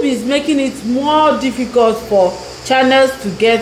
YouTube is making it more difficult for channels to get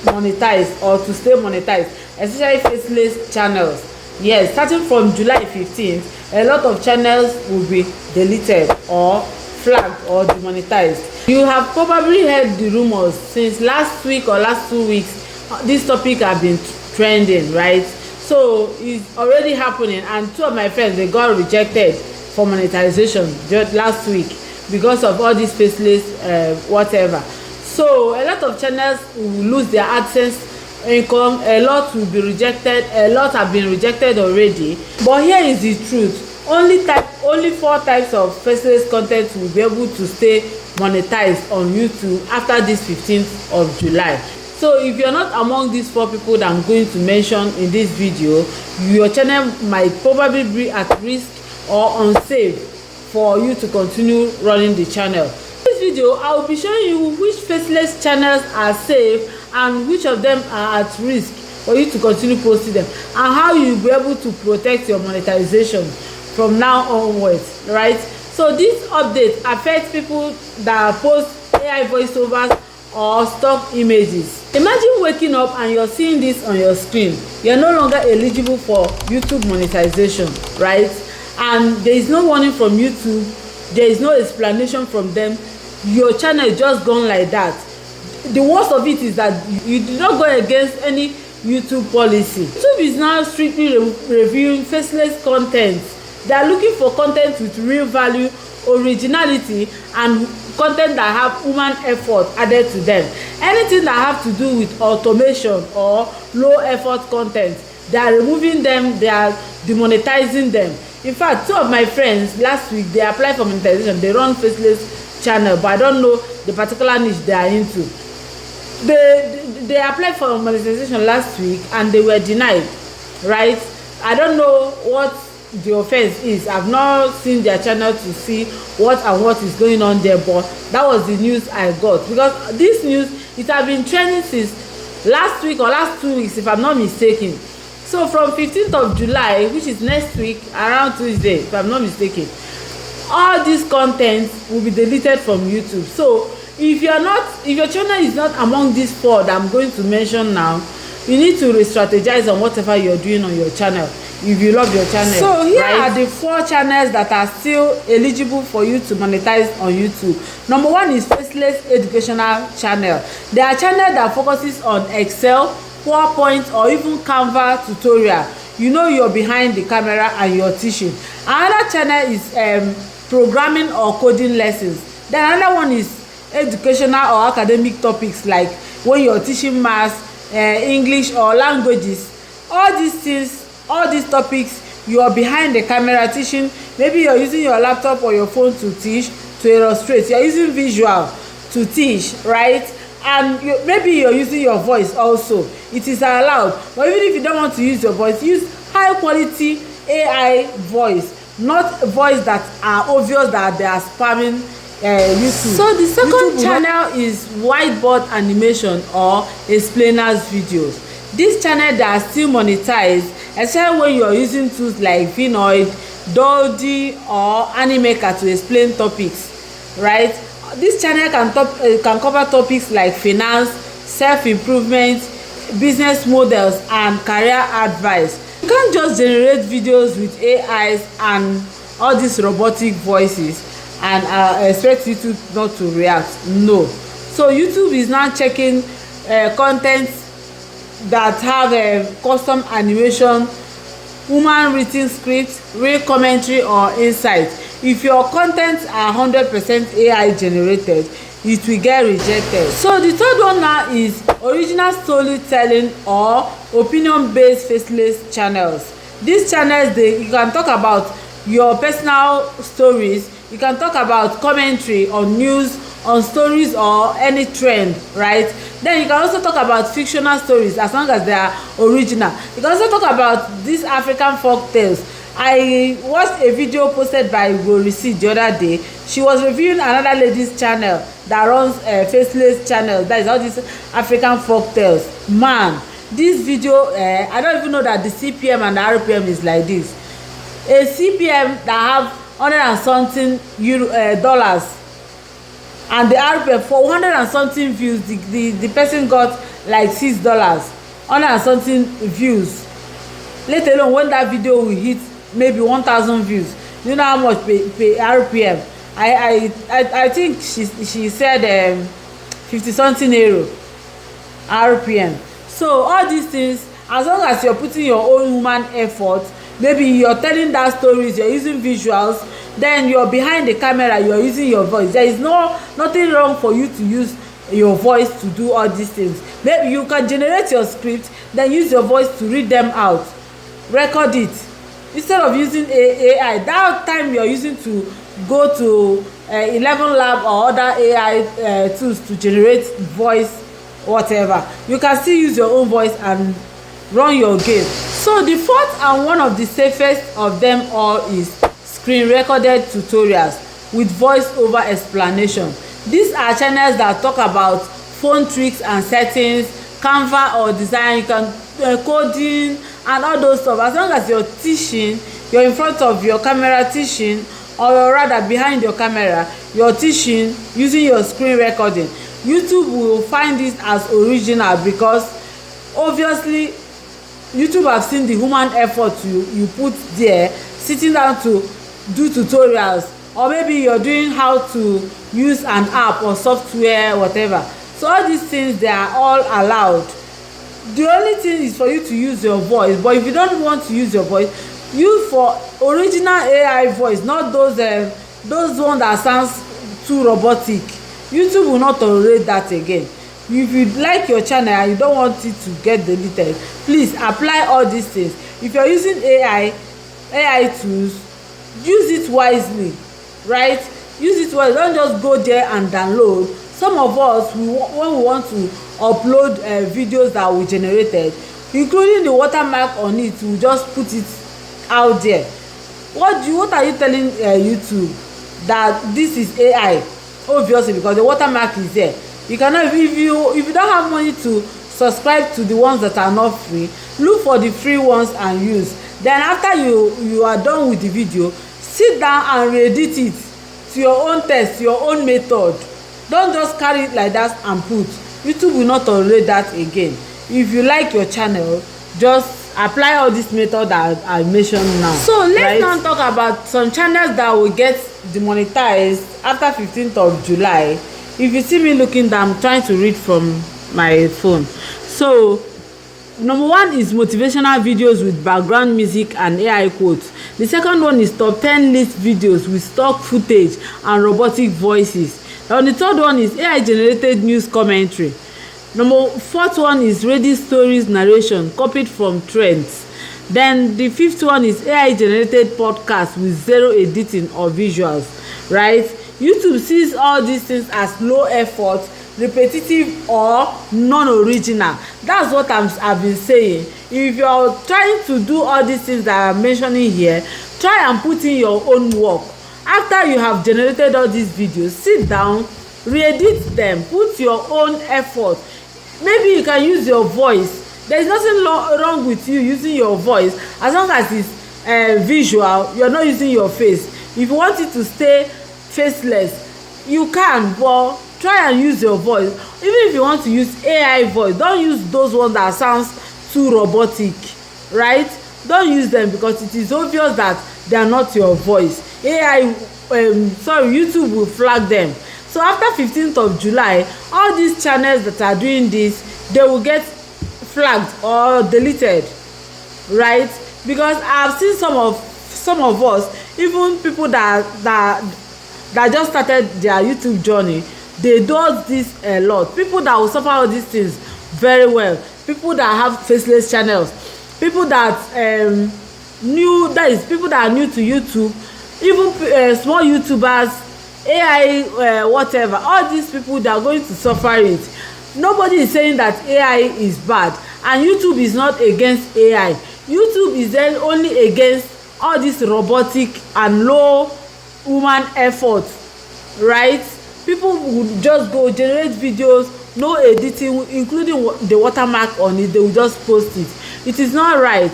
monetized or to stay monetized, especially faceless channels. Yes, starting from July 15th, a lot of channels will be deleted or flagged or demonetized. You have probably heard the rumors since last week or last 2 weeks. This topic have been trending, right? So it's already happening, and 2 of my friends, they got rejected for monetization just last week because of all these faceless whatever. So a lot of channels will lose their AdSense income, a lot will be rejected, a lot have been rejected already. But here is the truth: only 4 types of faceless content will be able to stay monetized on YouTube after this 15th of July. So if you're not among these 4 people that I'm going to mention in this video, your channel might probably be at risk or unsafe for you to continue running the channel. In this video, I will be showing you which faceless channels are safe and which of them are at risk for you to continue posting them, and how you'll be able to protect your monetization from now onwards, right? So this update affects people that post AI voiceovers or stock images. Imagine waking up and you're seeing this on your screen. You're no longer eligible for YouTube monetization, right? And there is no warning from YouTube, there is no explanation from them. Your channel is just gone like that. The worst of it is that you did not go against any YouTube policy. YouTube is now strictly reviewing faceless content. They are looking for content with real value, originality, and content that have human effort added to them. Anything that have to do with automation or low effort content, they are removing them, they are demonetizing them. In fact, 2 of my friends last week, they applied for monetization. They run faceless channel, but I don't know the particular niche they are into. They applied for monetization last week and they were denied, right? I don't know what the offense is. I've not seen their channel to see what is going on there, but that was the news I got, because this news, it has been trending since last week or last 2 weeks, if I'm not mistaken. So from 15th of July, which is next week, around Tuesday, if I'm not mistaken, all this content will be deleted from YouTube. So if your channel is not among these 4 that I'm going to mention now, you need to re-strategize on whatever you're doing on your channel if you love your channel. So here are the 4 channels that are still eligible for you to monetize on YouTube. Number 1 is Faceless Educational Channel. They are channel that focuses on Excel, PowerPoint, or even Canva tutorial. You know you're behind the camera and you're teaching. Another channel is programming or coding lessons. Then another one is educational or academic topics, like when you're teaching math, English or languages. All these things, all these topics, you are behind the camera teaching. Maybe you're using your laptop or your phone to teach, to illustrate. You're using visual to teach, right? And maybe you're using your voice also. It is allowed. But even if you don't want to use your voice, use high quality AI voice, not voice that are obvious that they are spamming YouTube. So the second channel is whiteboard animation or explainers videos. This channel, they are still monetized, especially when you are using tools like Vinoid, Dolby, or Animaker to explain topics, right? This channel can cover topics like finance, self-improvement, business models, and career advice. You can't just generate videos with AIs and all these robotic voices and expect YouTube not to react. No. So YouTube is now checking content that have a custom animation, human written script, real commentary, or insight. If your contents are 100% AI generated, it will get rejected. So the third one now is original storytelling or opinion-based faceless channels. These channels, you can talk about your personal stories, you can talk about commentary on news, on stories, or any trend, right? Then you can also talk about fictional stories as long as they are original. You can also talk about these African folk tales. I watched a video posted by Gorisi the other day. She was reviewing another lady's channel that runs faceless channel, that is all these African folk tales. Man, this video, I don't even know that the CPM and the RPM is like this. A CPM that have $100 and something dollars and the RPM for 100 and something views, the person got like $6, 100 and something views, let alone when that video will hit maybe 1,000 views. You know how much pay RPM? I think she said 50 something euro RPM. So all these things, as long as you're putting your own human effort, maybe you're telling that stories, you're using visuals, then you're behind the camera, you're using your voice. There is nothing wrong for you to use your voice to do all these things. Maybe you can generate your script, then use your voice to read them out, record it, instead of using AI. That time you're using to go to 11 Lab or other AI tools to generate voice, whatever, you can still use your own voice and run your game. So the fourth and one of the safest of them all is screen recorded tutorials with voiceover explanation. These are channels that talk about phone tricks and settings, Canva or design, you can coding and all those stuff. As long as you're teaching, you're in front of your camera teaching, or rather behind your camera, you're teaching using your screen recording, YouTube will find this as original, because obviously YouTube have seen the human effort you put there, sitting down to do tutorials, or maybe you're doing how to use an app or software, whatever. So all these things, they are all allowed. The only thing is for you to use your voice. But if you don't want to use your voice, use for original AI voice, not those ones that sounds too robotic. YouTube will not tolerate that again. If you like your channel and you don't want it to get deleted, please apply all these things. If you're using AI tools, use it wisely, right? Use it wisely. Don't just go there and download. Some of us, when we want to upload videos that we generated, including the watermark on it, we just put it out there. What are you telling YouTube? That this is AI? Obviously, because the watermark is there. You cannot, if you don't have money to subscribe to the ones that are not free, look for the free ones and use. Then after you are done with the video, sit down and re-edit it to your own taste, your own method. Don't just carry it like that and put. YouTube will not tolerate that again. If you like your channel, just apply all this method that I mentioned now. So let's now talk about some channels that will get demonetized after 15th of July. If you see me looking down, I'm trying to read from my phone. So number one is motivational videos with background music and AI quotes. The second one is top 10 list videos with stock footage and robotic voices. And the third one is AI generated news commentary. Fourth one is Reddit stories narration copied from trends. Then the fifth one is AI generated podcast with zero editing or visuals, right? YouTube sees all these things as low effort, repetitive or non-original. That's what I've been saying. If you're trying to do all these things that I'm mentioning here, try and put in your own work. After you have generated all these videos, sit down, re-edit them, put your own effort. Maybe you can use your voice. There is nothing wrong with you using your voice, as long as it's visual. You're not using your face. If you want it to stay faceless, you can, but try and use your voice. Even if you want to use AI voice, don't use those ones that sounds too robotic, right? Don't use them, because it is obvious that they are not your voice. YouTube will flag them. So after 15th of July, all these channels that are doing this, they will get flagged or deleted, right? Because I've seen some of us, even people that just started their YouTube journey, they do this a lot. People that will suffer all these things very well. People that have faceless channels, people that people that are new to YouTube, even small YouTubers, AI, whatever. All these people, they are going to suffer it. Nobody is saying that AI is bad, and YouTube is not against AI. YouTube is then only against all this robotic and low human effort, right? People would just go generate videos, no editing, including the watermark on it. They will just post it. It is not right.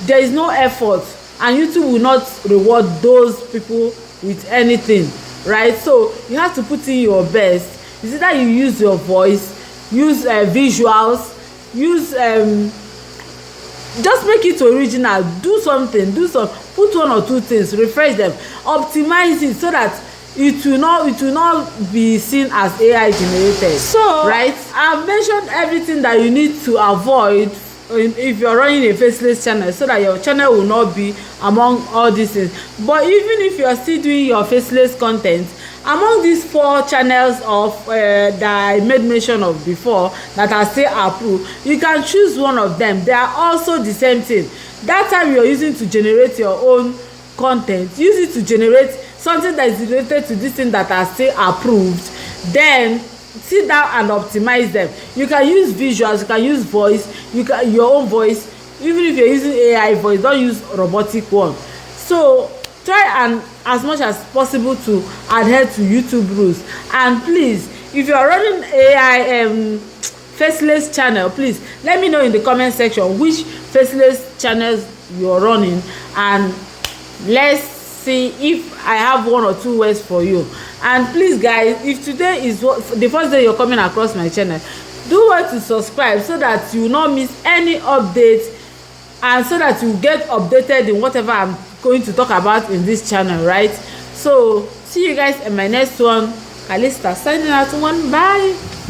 There is no effort, and YouTube will not reward those people with anything. right? So you have to put in your best. Is it that you use your voice, use visuals, use just make it original. Do something, put one or two things, refresh them, optimize it so that it will not be seen as AI generated. So right, I've mentioned everything that you need to avoid if you're running a faceless channel, so that your channel will not be among all these things. But even if you're still doing your faceless content, among these 4 channels of that I made mention of before that are still approved, you can choose one of them. They are also the same thing. That time you're using to generate your own content, use it to generate something that is related to this thing that are still approved. Then sit down and optimize them. You can use visuals, you can use voice, you can your own voice. Even if you're using AI voice, don't use robotic one. So try and as much as possible to adhere to YouTube rules. And please, if you are running AI faceless channel, please let me know in the comment section which faceless channels you're running, and let's see if I have 1 or 2 words for you. And please guys, if today is the first day you're coming across my channel, do well to subscribe so that you will not miss any updates, and so that you get updated in whatever I'm going to talk about in this channel, right? So see you guys in my next one. Kalista signing out. Bye.